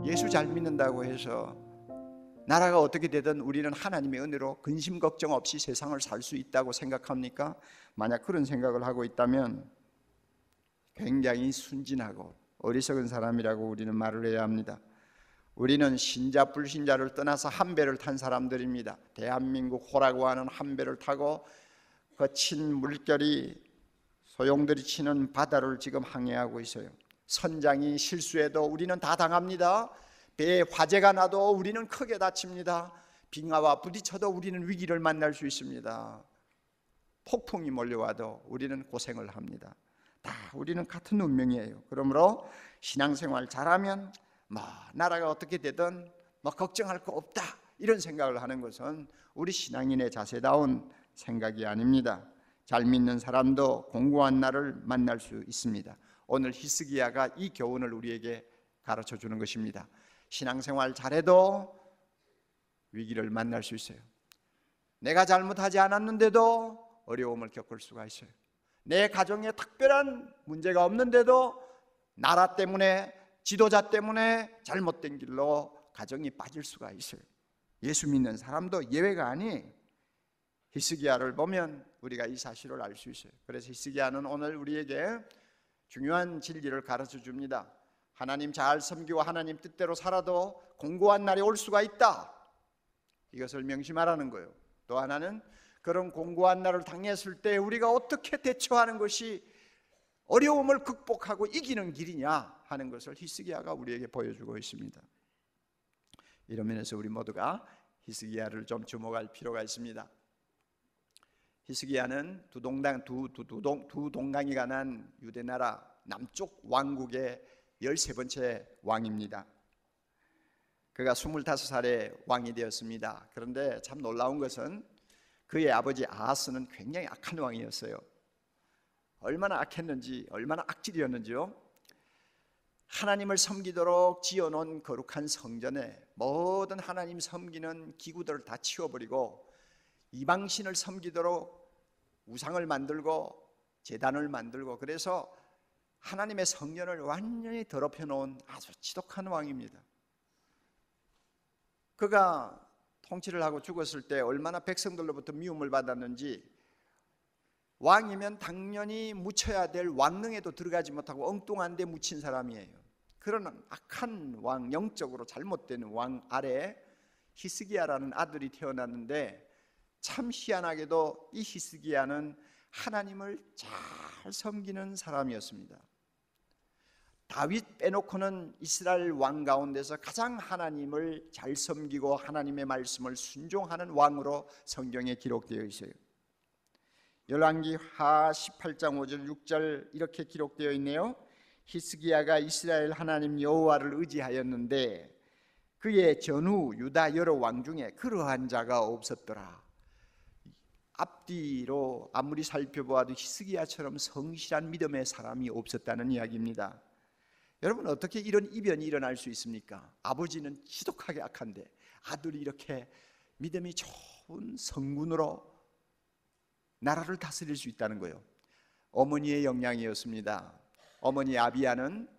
예수 잘 믿는다고 해서 나라가 어떻게 되든 우리는 하나님의 은혜로 근심 걱정 없이 세상을 살 수 있다고 생각합니까? 만약 그런 생각을 하고 있다면 굉장히 순진하고 어리석은 사람이라고 우리는 말을 해야 합니다. 우리는 신자 불신자를 떠나서 한 배를 탄 사람들입니다. 대한민국 호라고 하는 한 배를 타고 거친 물결이 소용돌이 치는 바다를 지금 항해하고 있어요. 선장이 실수해도 우리는 다 당합니다. 배에 화재가 나도 우리는 크게 다칩니다. 빙하와 부딪혀도 우리는 위기를 만날 수 있습니다. 폭풍이 몰려와도 우리는 고생을 합니다. 다 우리는 같은 운명이에요. 그러므로 신앙생활 잘하면 나라가 어떻게 되든 걱정할 거 없다, 이런 생각을 하는 것은 우리 신앙인의 자세다운 생각이 아닙니다. 잘 믿는 사람도 공고한 날을 만날 수 있습니다. 오늘 히스기야가 이 교훈을 우리에게 가르쳐 주는 것입니다. 신앙생활 잘해도 위기를 만날 수 있어요. 내가 잘못하지 않았는데도 어려움을 겪을 수가 있어요. 내 가정에 특별한 문제가 없는데도 나라 때문에, 지도자 때문에 잘못된 길로 가정이 빠질 수가 있어요. 예수 믿는 사람도 예외가 아니에요. 히스기야를 보면 우리가 이 사실을 알 수 있어요. 그래서 히스기야는 오늘 우리에게 중요한 진리를 가르쳐 줍니다. 하나님 잘 섬기고 하나님 뜻대로 살아도 공고한 날이 올 수가 있다, 이것을 명심하라는 거예요. 또 하나는 그런 공고한 날을 당했을 때 우리가 어떻게 대처하는 것이 어려움을 극복하고 이기는 길이냐 하는 것을 히스기야가 우리에게 보여주고 있습니다. 이런 면에서 우리 모두가 히스기야를 좀 주목할 필요가 있습니다. 히스기야는 두 동강이가 난 유대나라 남쪽 왕국의 13번째 왕입니다. 그가 25살에 왕이 되었습니다. 그런데 참 놀라운 것은 그의 아버지 아하스는 굉장히 악한 왕이었어요. 얼마나 악했는지, 얼마나 악질이었는지요. 하나님을 섬기도록 지어놓은 거룩한 성전에 모든 하나님 섬기는 기구들을 다 치워버리고 이방신을 섬기도록 우상을 만들고 제단을 만들고, 그래서 하나님의 성전을 완전히 더럽혀 놓은 아주 지독한 왕입니다. 그가 통치를 하고 죽었을 때 얼마나 백성들로부터 미움을 받았는지, 왕이면 당연히 묻혀야 될 왕릉에도 들어가지 못하고 엉뚱한 데 묻힌 사람이에요. 그런 악한 왕, 영적으로 잘못된 왕 아래 히스기야라는 아들이 태어났는데, 참 희한하게도 이 히스기야는 하나님을 잘 섬기는 사람이었습니다. 다윗 빼놓고는 이스라엘 왕 가운데서 가장 하나님을 잘 섬기고 하나님의 말씀을 순종하는 왕으로 성경에 기록되어 있어요. 열왕기하 18장 5절 6절 이렇게 기록되어 있네요. 히스기야가 이스라엘 하나님 여호와를 의지하였는데 그의 전후 유다 여러 왕 중에 그러한 자가 없었더라. 앞뒤로 아무리 살펴보아도 히스기야처럼 성실한 믿음의 사람이 없었다는 이야기입니다. 여러분, 어떻게 이런 이변이 일어날 수 있습니까? 아버지는 지독하게 악한데 아들이 이렇게 믿음이 좋은 성군으로 나라를 다스릴 수 있다는 거예요. 어머니의 영향이었습니다. 어머니 아비야는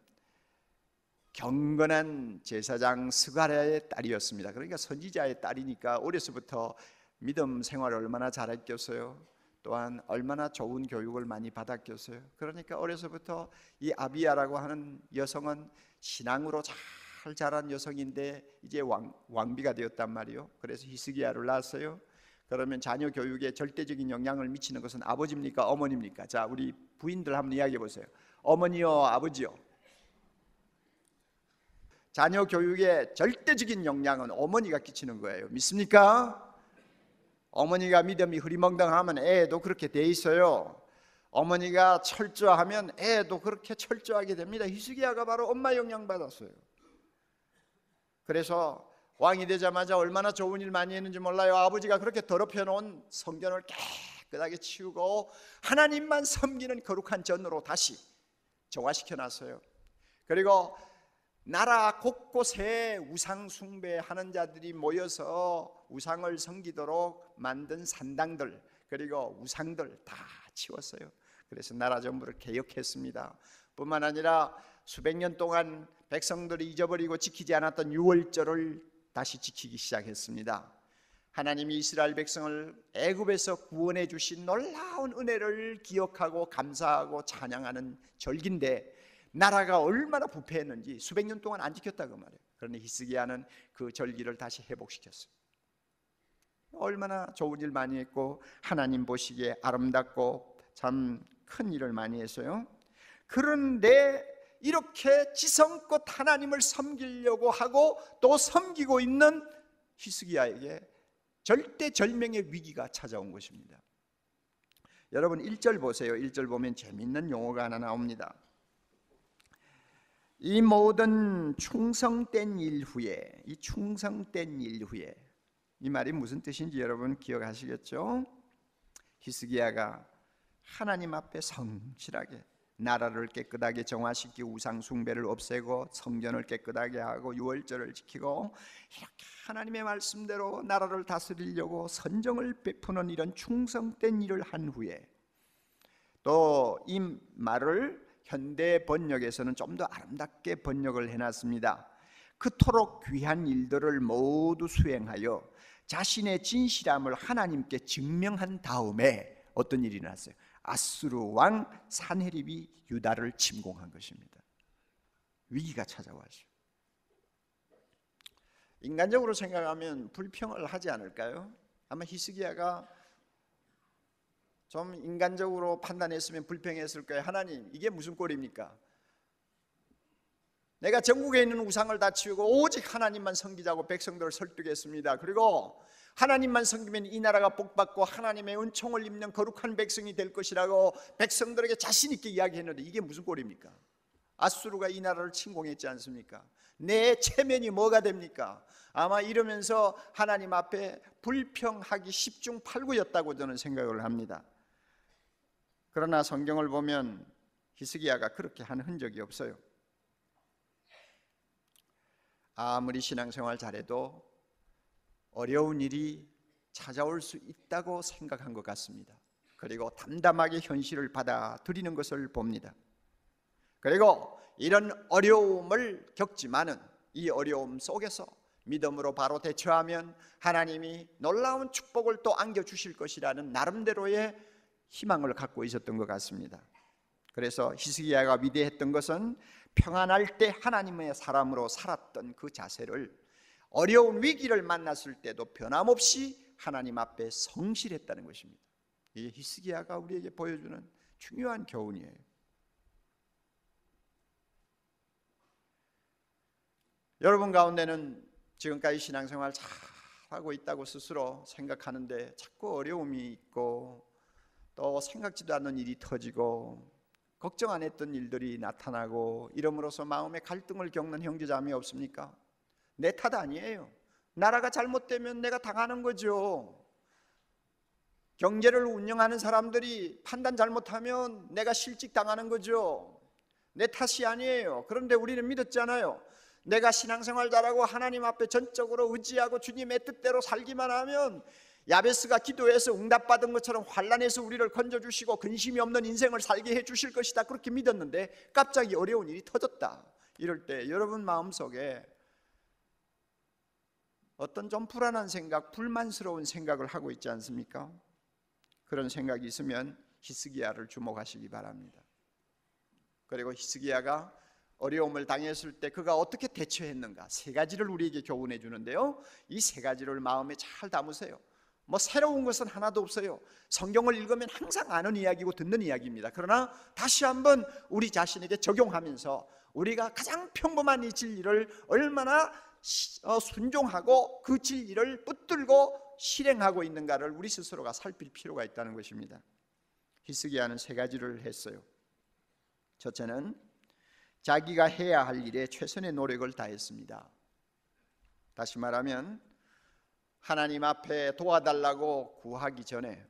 경건한 제사장 스가랴의 딸이었습니다. 그러니까 선지자의 딸이니까 어려서부터 믿음 생활을 얼마나 잘했겠어요. 또한 얼마나 좋은 교육을 많이 받았겠어요. 그러니까 어려서부터 이 아비야라고 하는 여성은 신앙으로 잘 자란 여성인데 이제 왕비가 되었단 말이에요. 그래서 히스기야를 낳았어요. 그러면 자녀 교육에 절대적인 영향을 미치는 것은 아버지입니까, 어머니입니까? 자, 우리 부인들 한번 이야기해 보세요. 어머니요, 아버지요? 자녀 교육에 절대적인 영향은 어머니가 끼치는 거예요. 믿습니까? 어머니가 믿음이 흐리멍덩하면 애도 그렇게 돼 있어요. 어머니가 철저하면 애도 그렇게 철저하게 됩니다. 히스기야가 바로 엄마 영향 받았어요. 그래서 왕이 되자마자 얼마나 좋은 일 많이 했는지 몰라요. 아버지가 그렇게 더럽혀 놓은 성전을 깨끗하게 치우고 하나님만 섬기는 거룩한 전으로 다시 정화시켜 놨어요. 그리고 나라 곳곳에 우상 숭배하는 자들이 모여서 우상을 섬기도록 만든 산당들, 그리고 우상들 다 치웠어요. 그래서 나라 전부를 개혁했습니다. 뿐만 아니라 수백 년 동안 백성들이 잊어버리고 지키지 않았던 유월절을 다시 지키기 시작했습니다. 하나님이 이스라엘 백성을 애굽에서 구원해 주신 놀라운 은혜를 기억하고 감사하고 찬양하는 절기인데, 나라가 얼마나 부패했는지 수백 년 동안 안 지켰다고 말해요. 그런데 히스기야는 그 절기를 다시 회복시켰어요. 얼마나 좋은 일 많이 했고 하나님 보시기에 아름답고 참 큰 일을 많이 했어요. 그런데 이렇게 지성껏 하나님을 섬기려고 하고 또 섬기고 있는 히스기야에게 절대절명의 위기가 찾아온 것입니다. 여러분 1절 보세요. 1절 보면 재미있는 용어가 하나 나옵니다. 이 모든 충성된 일 후에, 이 충성된 일 후에, 이 말이 무슨 뜻인지 여러분 기억하시겠죠? 히스기야가 하나님 앞에 성실하게 나라를 깨끗하게 정화시키고 우상 숭배를 없애고 성전을 깨끗하게 하고 유월절을 지키고 이렇게 하나님의 말씀대로 나라를 다스리려고 선정을 베푸는 이런 충성된 일을 한 후에, 또 이 말을 현대 번역에서는 좀 더 아름답게 번역을 해놨습니다. 그토록 귀한 일들을 모두 수행하여 자신의 진실함을 하나님께 증명한 다음에 어떤 일이 났어요? 아수르 왕 산헤립이 유다를 침공한 것입니다. 위기가 찾아왔죠. 인간적으로 생각하면 불평을 하지 않을까요? 아마 히스기야가 좀 인간적으로 판단했으면 불평했을 거예요. 하나님, 이게 무슨 꼴입니까? 내가 전국에 있는 우상을 다 치우고 오직 하나님만 섬기자고 백성들을 설득했습니다. 그리고 하나님만 섬기면 이 나라가 복받고 하나님의 은총을 입는 거룩한 백성이 될 것이라고 백성들에게 자신 있게 이야기했는데 이게 무슨 꼴입니까? 아수르가 이 나라를 침공했지 않습니까? 내 체면이 뭐가 됩니까? 아마 이러면서 하나님 앞에 불평하기 10중 8구였다고 저는 생각을 합니다. 그러나 성경을 보면 히스기야가 그렇게 한 흔적이 없어요. 아무리 신앙생활 잘해도 어려운 일이 찾아올 수 있다고 생각한 것 같습니다. 그리고 담담하게 현실을 받아들이는 것을 봅니다. 그리고 이런 어려움을 겪지만은 이 어려움 속에서 믿음으로 바로 대처하면 하나님이 놀라운 축복을 또 안겨주실 것이라는 나름대로의 희망을 갖고 있었던 것 같습니다. 그래서 히스기야가 위대했던 것은 평안할 때 하나님의 사람으로 살았던 그 자세를 어려운 위기를 만났을 때도 변함없이 하나님 앞에 성실했다는 것입니다. 이게 히스기야가 우리에게 보여주는 중요한 교훈이에요. 여러분 가운데는 지금까지 신앙생활 잘하고 있다고 스스로 생각하는데 자꾸 어려움이 있고 또 생각지도 않는 일이 터지고 걱정 안 했던 일들이 나타나고 이러므로서 마음의 갈등을 겪는 형제자매 없습니까? 내 탓 아니에요. 나라가 잘못되면 내가 당하는 거죠. 경제를 운영하는 사람들이 판단 잘못하면 내가 실직당하는 거죠. 내 탓이 아니에요. 그런데 우리는 믿었잖아요. 내가 신앙생활 잘하고 하나님 앞에 전적으로 의지하고 주님의 뜻대로 살기만 하면 야베스가 기도해서 응답받은 것처럼 환난에서 우리를 건져주시고 근심이 없는 인생을 살게 해주실 것이다, 그렇게 믿었는데 갑자기 어려운 일이 터졌다. 이럴 때 여러분 마음속에 어떤 좀 불안한 생각, 불만스러운 생각을 하고 있지 않습니까? 그런 생각이 있으면 히스기야를 주목하시기 바랍니다. 그리고 히스기야가 어려움을 당했을 때 그가 어떻게 대처했는가, 세 가지를 우리에게 교훈해 주는데요, 이 세 가지를 마음에 잘 담으세요. 뭐 새로운 것은 하나도 없어요. 성경을 읽으면 항상 아는 이야기고 듣는 이야기입니다. 그러나 다시 한번 우리 자신에게 적용하면서 우리가 가장 평범한 이 진리를 얼마나 순종하고 그 진리를 붙들고 실행하고 있는가를 우리 스스로가 살필 필요가 있다는 것입니다. 히스기야는 세 가지를 했어요. 첫째는 자기가 해야 할 일에 최선의 노력을 다했습니다. 다시 말하면 하나님 앞에 도와달라고 구하기 전에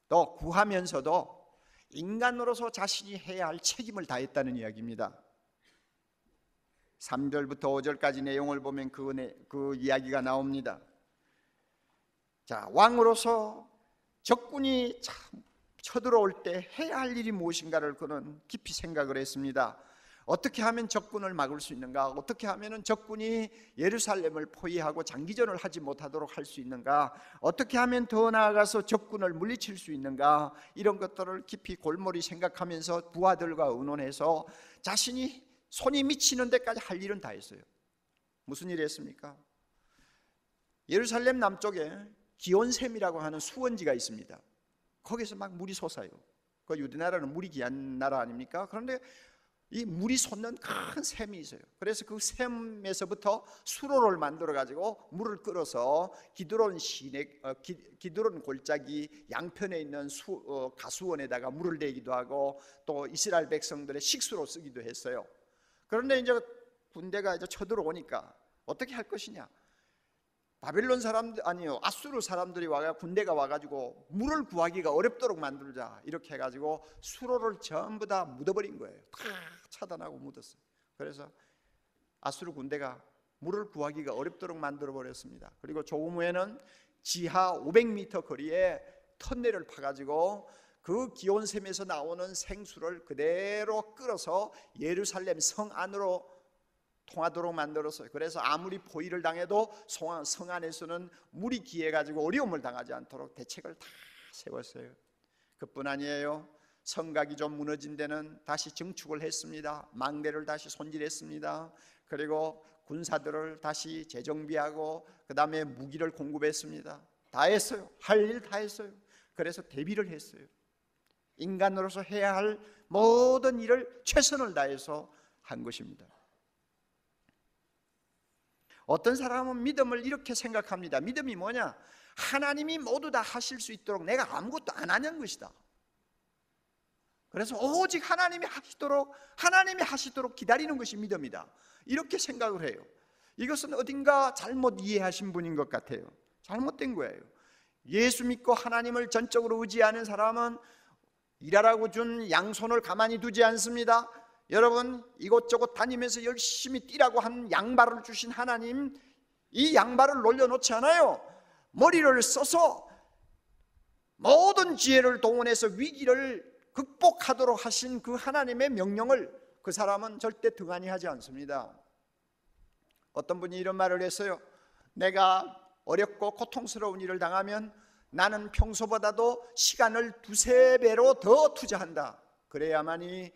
또 구하면서도 인간으로서 자신이 해야 할 책임을 다했다는 이야기입니다. 3절부터 5절까지 내용을 보면 그 이야기가 나옵니다. 자, 왕으로서 적군이 쳐들어올 때 해야 할 일이 무엇인가를 그는 깊이 생각을 했습니다. 어떻게 하면 적군을 막을 수 있는가? 어떻게 하면 적군이 예루살렘을 포위하고 장기전을 하지 못하도록 할 수 있는가? 어떻게 하면 더 나아가서 적군을 물리칠 수 있는가? 이런 것들을 깊이 골몰이 생각하면서 부하들과 의논해서 자신이 손이 미치는 데까지 할 일은 다 했어요. 무슨 일을 했습니까? 예루살렘 남쪽에 기온샘이라고 하는 수원지가 있습니다. 거기서 막 물이 솟아요. 그 유대나라는 물이 귀한 나라 아닙니까? 그런데 이 물이 솟는 큰 샘이 있어요. 그래서 그 샘에서부터 수로를 만들어 가지고 물을 끌어서 기드론 시내, 기드론 골짜기 양편에 있는 가수원에다가 물을 내기도 하고 또 이스라엘 백성들의 식수로 쓰기도 했어요. 그런데 이제 군대가 이제 쳐들어오니까 어떻게 할 것이냐? 바벨론 사람들, 아니요, 아수르 사람들이 군대가 와가지고 물을 구하기가 어렵도록 만들자 이렇게 해가지고 수로를 전부 다 묻어버린 거예요. 다 차단하고 묻었어요. 그래서 아수르 군대가 물을 구하기가 어렵도록 만들어 버렸습니다. 그리고 조금 후에는 지하 500m 거리에 터널을 파가지고 그 기온샘에서 나오는 생수를 그대로 끌어서 예루살렘 성 안으로 통하도록 만들었어요. 그래서 아무리 포위를 당해도 성 안에서는 물이 귀해가지고 어려움을 당하지 않도록 대책을 다 세웠어요. 그뿐 아니에요. 성곽이 좀 무너진 데는 다시 증축을 했습니다. 망대를 다시 손질했습니다. 그리고 군사들을 다시 재정비하고 그 다음에 무기를 공급했습니다. 다 했어요. 할 일 다 했어요. 그래서 대비를 했어요. 인간으로서 해야 할 모든 일을 최선을 다해서 한 것입니다. 어떤 사람은 믿음을 이렇게 생각합니다. 믿음이 뭐냐? 하나님이 모두 다 하실 수 있도록 내가 아무것도 안 하는 것이다. 그래서 오직 하나님이 하시도록 기다리는 것이 믿음이다. 이렇게 생각을 해요. 이것은 어딘가 잘못 이해하신 분인 것 같아요. 잘못된 거예요. 예수 믿고 하나님을 전적으로 의지하는 사람은 일하라고 준 양손을 가만히 두지 않습니다. 여러분, 이곳저곳 다니면서 열심히 뛰라고 한 양발을 주신 하나님, 이 양발을 놀려놓지 않아요. 머리를 써서 모든 지혜를 동원해서 위기를 극복하도록 하신 그 하나님의 명령을 그 사람은 절대 등한히 하지 않습니다. 어떤 분이 이런 말을 했어요. 내가 어렵고 고통스러운 일을 당하면 나는 평소보다도 시간을 2~3배로 더 투자한다. 그래야만이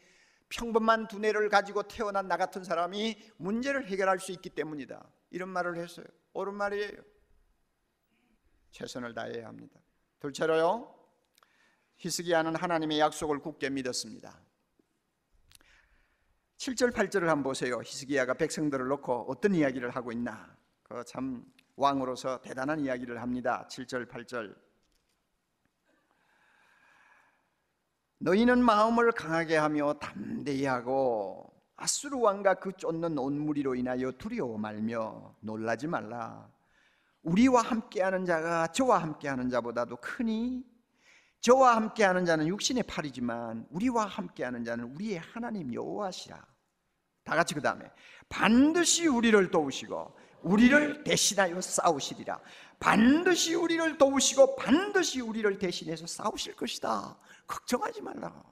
평범한 두뇌를 가지고 태어난 나 같은 사람이 문제를 해결할 수 있기 때문이다. 이런 말을 했어요. 옳은 말이에요. 최선을 다해야 합니다. 둘째로요, 히스기야는 하나님의 약속을 굳게 믿었습니다. 7절 8절을 한번 보세요. 히스기야가 백성들을 놓고 어떤 이야기를 하고 있나. 참 왕으로서 대단한 이야기를 합니다. 7절 8절. 너희는 마음을 강하게 하며 담대히 하고 아수르 왕과 그 쫓는 온 무리로 인하여 두려워 말며 놀라지 말라. 우리와 함께하는 자가 저와 함께하는 자보다도 크니 저와 함께하는 자는 육신의 팔이지만 우리와 함께하는 자는 우리의 하나님 여호와시라. 다 같이 그 다음에 반드시 우리를 도우시고 우리를 대신하여 싸우시리라. 반드시 우리를 도우시고 반드시 우리를 대신해서 싸우실 것이다. 걱정하지 말라.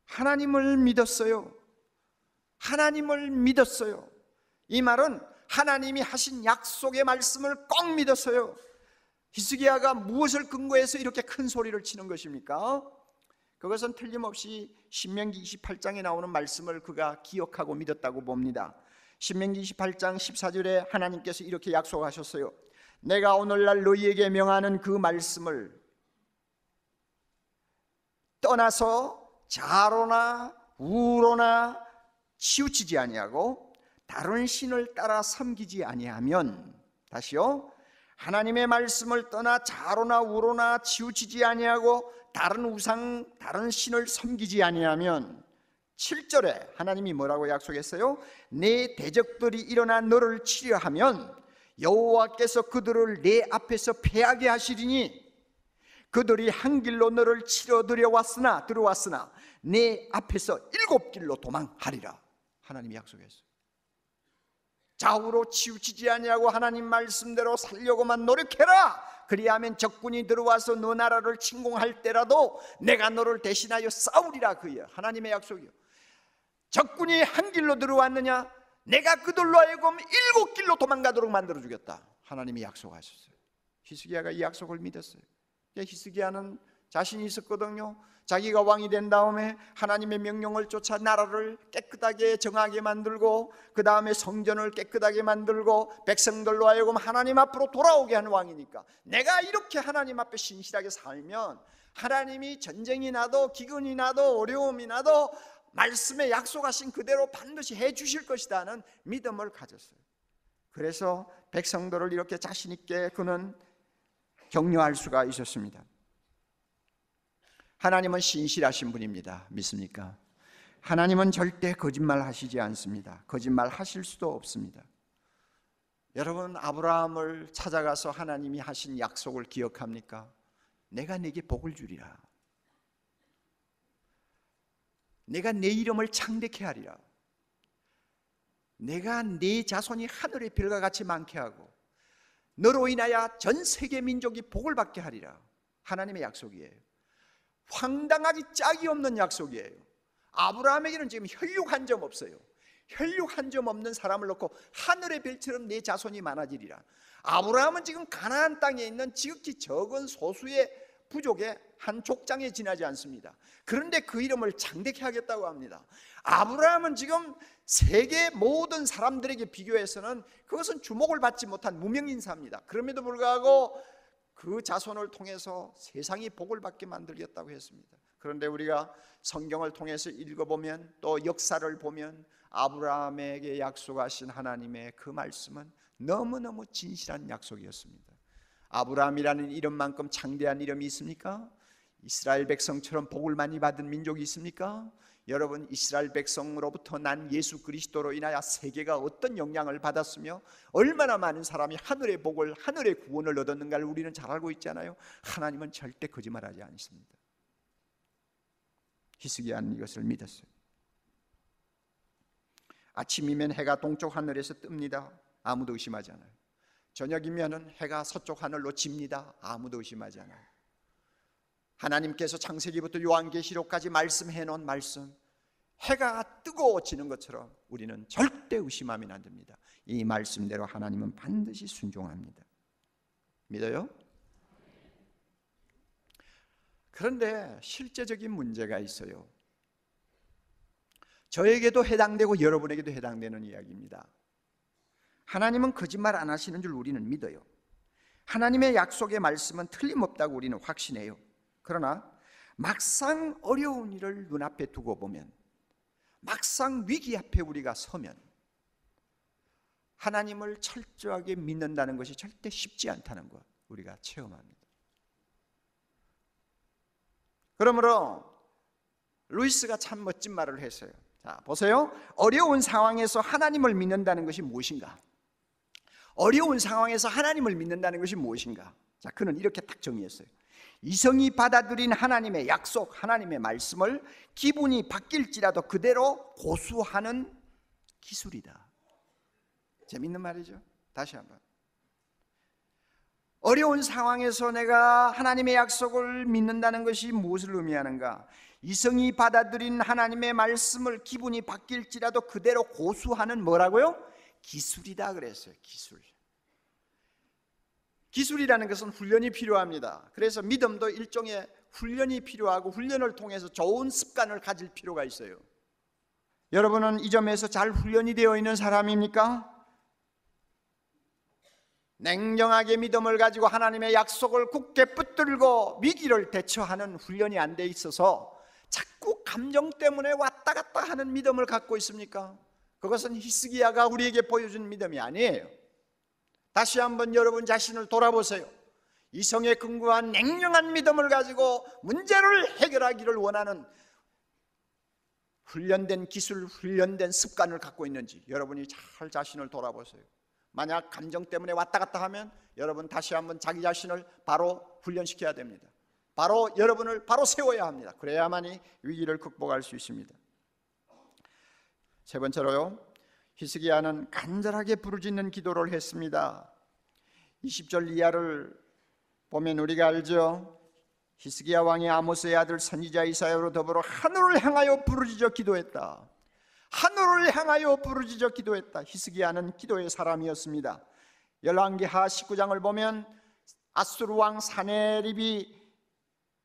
하나님을 믿었어요. 하나님을 믿었어요. 이 말은 하나님이 하신 약속의 말씀을 꼭 믿었어요. 히스기야가 무엇을 근거해서 이렇게 큰 소리를 치는 것입니까? 그것은 틀림없이 신명기 28장에 나오는 말씀을 그가 기억하고 믿었다고 봅니다. 신명기 28장 14절에 하나님께서 이렇게 약속하셨어요. 내가 오늘날 너희에게 명하는 그 말씀을 떠나서 좌로나 우로나 치우치지 아니하고 다른 신을 따라 섬기지 아니하면, 다시요, 하나님의 말씀을 떠나 좌로나 우로나 치우치지 아니하고 다른 우상, 다른 신을 섬기지 아니하면, 7절에 하나님이 뭐라고 약속했어요? 내 대적들이 일어나 너를 치려 하면 여호와께서 그들을 내 앞에서 패하게 하시리니 그들이 한 길로 너를 치러 들어왔으나 내 앞에서 7길로 도망하리라. 하나님이 약속했어요. 좌우로 치우치지 아니하고 하나님 말씀대로 살려고만 노력해라. 그리하면 적군이 들어와서 너 나라를 침공할 때라도 내가 너를 대신하여 싸우리라. 그예요. 하나님의 약속이요. 적군이 한 길로 들어왔느냐? 내가 그들로 하여금 7길로 도망가도록 만들어 주겠다. 하나님이 약속하셨어요. 히스기야가 이 약속을 믿었어요. 히스기야는 자신이 있었거든요. 자기가 왕이 된 다음에 하나님의 명령을 쫓아 나라를 깨끗하게 정하게 만들고, 그 다음에 성전을 깨끗하게 만들고 백성들로 하여금 하나님 앞으로 돌아오게 하는 왕이니까, 내가 이렇게 하나님 앞에 신실하게 살면 하나님이 전쟁이 나도 기근이 나도 어려움이 나도 말씀에 약속하신 그대로 반드시 해 주실 것이다 하는 믿음을 가졌어요. 그래서 백성들을 이렇게 자신 있게 그는 격려할 수가 있었습니다. 하나님은 신실하신 분입니다. 믿습니까? 하나님은 절대 거짓말 하시지 않습니다. 거짓말 하실 수도 없습니다. 여러분, 아브라함을 찾아가서 하나님이 하신 약속을 기억합니까? 내가 네게 복을 주리라. 내가 네 이름을 창대케 하리라. 내가 네 자손이 하늘의 별과 같이 많게 하고 너로 인하여 전 세계 민족이 복을 받게 하리라. 하나님의 약속이에요. 황당하기 짝이 없는 약속이에요. 아브라함에게는 지금 혈육 한 점 없어요. 혈육 한 점 없는 사람을 놓고 하늘의 별처럼 내 자손이 많아지리라. 아브라함은 지금 가나안 땅에 있는 지극히 적은 소수의 부족의 한 족장에 지나지 않습니다. 그런데 그 이름을 창대케 하겠다고 합니다. 아브라함은 지금 세계 모든 사람들에게 비교해서는 그것은 주목을 받지 못한 무명인사입니다. 그럼에도 불구하고 그 자손을 통해서 세상이 복을 받게 만들겠다고 했습니다. 그런데 우리가 성경을 통해서 읽어보면, 또 역사를 보면 아브라함에게 약속하신 하나님의 그 말씀은 너무너무 진실한 약속이었습니다. 아브라함이라는 이름만큼 창대한 이름이 있습니까? 이스라엘 백성처럼 복을 많이 받은 민족이 있습니까? 여러분, 이스라엘 백성으로부터 난 예수 그리스도로 인하여 세계가 어떤 영향을 받았으며 얼마나 많은 사람이 하늘의 복을, 하늘의 구원을 얻었는가를 우리는 잘 알고 있잖아요. 하나님은 절대 거짓말하지 않습니다. 히스기야는 이것을 믿었어요. 아침이면 해가 동쪽 하늘에서 뜹니다. 아무도 의심하지 않아요. 저녁이면 해가 서쪽 하늘로 집니다. 아무도 의심하지 않아요. 하나님께서 창세기부터 요한계시록까지 말씀해 놓은 말씀, 해가 뜨거워지는 것처럼 우리는 절대 의심하면 안 됩니다. 이 말씀대로 하나님은 반드시 순종합니다. 믿어요? 그런데 실제적인 문제가 있어요. 저에게도 해당되고 여러분에게도 해당되는 이야기입니다. 하나님은 거짓말 안 하시는 줄 우리는 믿어요. 하나님의 약속의 말씀은 틀림없다고 우리는 확신해요. 그러나 막상 어려운 일을 눈앞에 두고 보면, 막상 위기 앞에 우리가 서면 하나님을 철저하게 믿는다는 것이 절대 쉽지 않다는 것 우리가 체험합니다. 그러므로 루이스가 참 멋진 말을 했어요. 자, 보세요. 어려운 상황에서 하나님을 믿는다는 것이 무엇인가? 어려운 상황에서 하나님을 믿는다는 것이 무엇인가? 자, 그는 이렇게 딱 정의했어요. 이성이 받아들인 하나님의 약속, 하나님의 말씀을 기분이 바뀔지라도 그대로 고수하는 기술이다. 재밌는 말이죠. 다시 한번. 어려운 상황에서 내가 하나님의 약속을 믿는다는 것이 무엇을 의미하는가? 이성이 받아들인 하나님의 말씀을 기분이 바뀔지라도 그대로 고수하는 뭐라고요? 기술이다 그랬어요. 기술. 기술이라는 것은 훈련이 필요합니다. 그래서 믿음도 일종의 훈련이 필요하고 훈련을 통해서 좋은 습관을 가질 필요가 있어요. 여러분은 이 점에서 잘 훈련이 되어 있는 사람입니까? 냉정하게 믿음을 가지고 하나님의 약속을 굳게 붙들고 위기를 대처하는 훈련이 안 돼 있어서 자꾸 감정 때문에 왔다 갔다 하는 믿음을 갖고 있습니까? 그것은 히스기야가 우리에게 보여준 믿음이 아니에요. 다시 한번 여러분 자신을 돌아보세요. 이성에 근거한 냉정한 믿음을 가지고 문제를 해결하기를 원하는 훈련된 기술, 훈련된 습관을 갖고 있는지 여러분이 잘 자신을 돌아보세요. 만약 감정 때문에 왔다 갔다 하면 여러분 다시 한번 자기 자신을 바로 훈련시켜야 됩니다. 바로 여러분을 바로 세워야 합니다. 그래야만이 위기를 극복할 수 있습니다. 세 번째로요, 히스기야는 간절하게 부르짖는 기도를 했습니다. 20절 이하를 보면 우리가 알죠. 히스기야 왕이 아모스의 아들 선지자 이사야로 더불어 하늘을 향하여 부르짖어 기도했다. 하늘을 향하여 부르짖어 기도했다. 히스기야는 기도의 사람이었습니다. 열왕기하 19장을 보면 아수르 왕 사네립이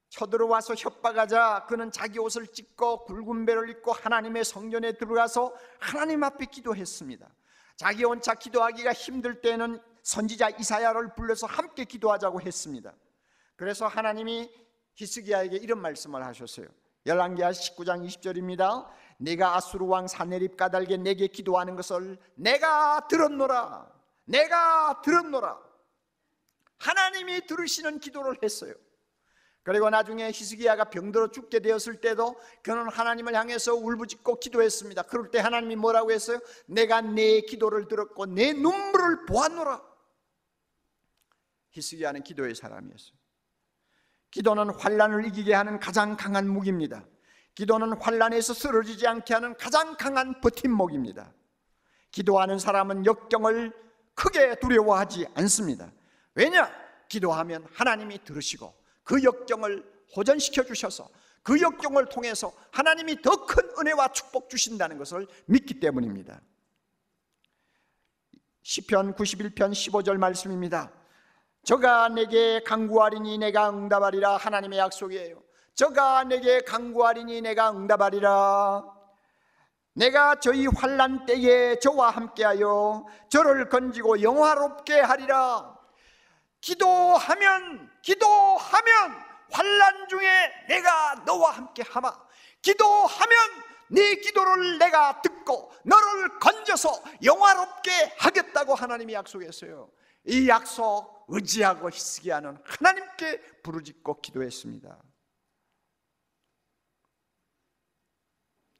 쳐들어와서 협박하자 그는 자기 옷을 찢고 굵은 배를 입고 하나님의 성전에 들어가서 하나님 앞에 기도했습니다. 자기 혼자 기도하기가 힘들 때는 선지자 이사야를 불러서 함께 기도하자고 했습니다. 그래서 하나님이 히스기야에게 이런 말씀을 하셨어요. 열왕기하 19장 20절입니다. 네가 아수르 왕 사네립 까닭에 내게 기도하는 것을 내가 들었노라. 내가 들었노라. 하나님이 들으시는 기도를 했어요. 그리고 나중에 히스기야가 병들어 죽게 되었을 때도 그는 하나님을 향해서 울부짖고 기도했습니다. 그럴 때 하나님이 뭐라고 했어요? 내가 내 기도를 들었고 내 눈물을 보았노라. 히스기야는 기도의 사람이었어요. 기도는 환난을 이기게 하는 가장 강한 무기입니다. 기도는 환난에서 쓰러지지 않게 하는 가장 강한 버팀목입니다. 기도하는 사람은 역경을 크게 두려워하지 않습니다. 왜냐? 기도하면 하나님이 들으시고 그 역경을 호전시켜 주셔서 그 역경을 통해서 하나님이 더 큰 은혜와 축복 주신다는 것을 믿기 때문입니다. 시편 91편 15절 말씀입니다. 저가 내게 간구하리니 내가 응답하리라. 하나님의 약속이에요. 저가 내게 간구하리니 내가 응답하리라. 내가 저희 환난 때에 저와 함께하여 저를 건지고 영화롭게 하리라. 기도하면 환난 중에 내가 너와 함께하마. 기도하면 네 기도를 내가 듣고 너를 건져서 영화롭게 하겠다고 하나님이 약속했어요. 이 약속 의지하고 히스기야는 하나님께 부르짖고 기도했습니다.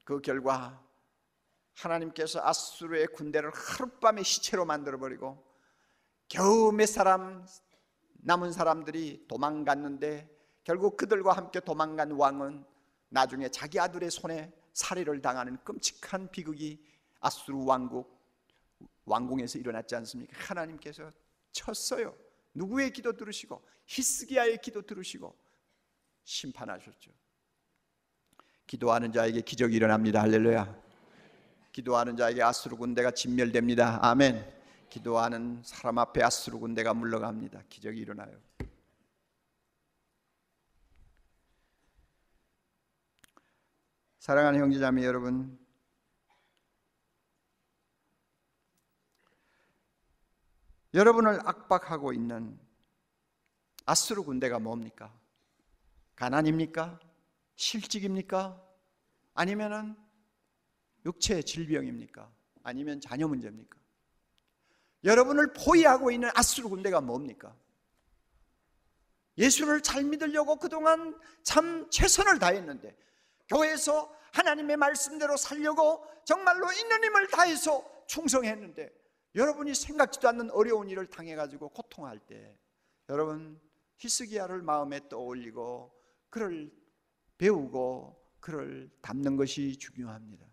그 결과 하나님께서 아수르의 군대를 하룻밤에 시체로 만들어버리고 겨우 몇 사람 남은 사람들이 도망갔는데 결국 그들과 함께 도망간 왕은 나중에 자기 아들의 손에 살해를 당하는 끔찍한 비극이 아수르 왕궁에서 일어났지 않습니까? 하나님께서 쳤어요. 누구의 기도 들으시고 히스기야의 기도 들으시고 심판하셨죠. 기도하는 자에게 기적이 일어납니다. 할렐루야. 기도하는 자에게 아수르 군대가 진멸됩니다. 아멘. 기도하는 사람 앞에 아수르 군대가 물러갑니다. 기적이 일어나요. 사랑하는 형제자매 여러분, 여러분을 압박하고 있는 아수르 군대가 뭡니까? 가난입니까? 실직입니까? 아니면은 육체 질병입니까? 아니면 자녀 문제입니까? 여러분을 포위하고 있는 아수르 군대가 뭡니까? 예수를 잘 믿으려고 그동안 참 최선을 다했는데, 교회에서 하나님의 말씀대로 살려고 정말로 있는 힘을 다해서 충성했는데, 여러분이 생각지도 않는 어려운 일을 당해가지고 고통할 때 여러분 히스기야를 마음에 떠올리고 그를 배우고 그를 닮는 것이 중요합니다.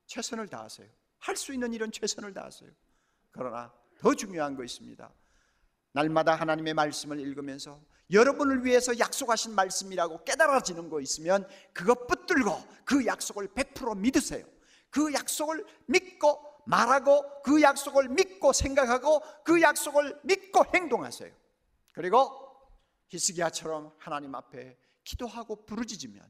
최선을 다하세요. 할 수 있는 일은 최선을 다하세요. 그러나 더 중요한 거 있습니다. 날마다 하나님의 말씀을 읽으면서 여러분을 위해서 약속하신 말씀이라고 깨달아지는 거 있으면 그거 붙들고 그 약속을 100% 믿으세요. 그 약속을 믿고 말하고 그 약속을 믿고 생각하고 그 약속을 믿고 행동하세요. 그리고 히스기야처럼 하나님 앞에 기도하고 부르짖으면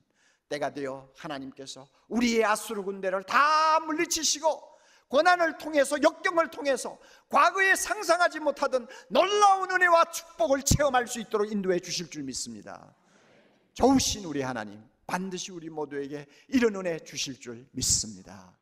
때가 되어 하나님께서 우리의 아수르 군대를 다 물리치시고 고난을 통해서 역경을 통해서 과거에 상상하지 못하던 놀라운 은혜와 축복을 체험할 수 있도록 인도해 주실 줄 믿습니다. 좋으신 우리 하나님 반드시 우리 모두에게 이런 은혜 주실 줄 믿습니다.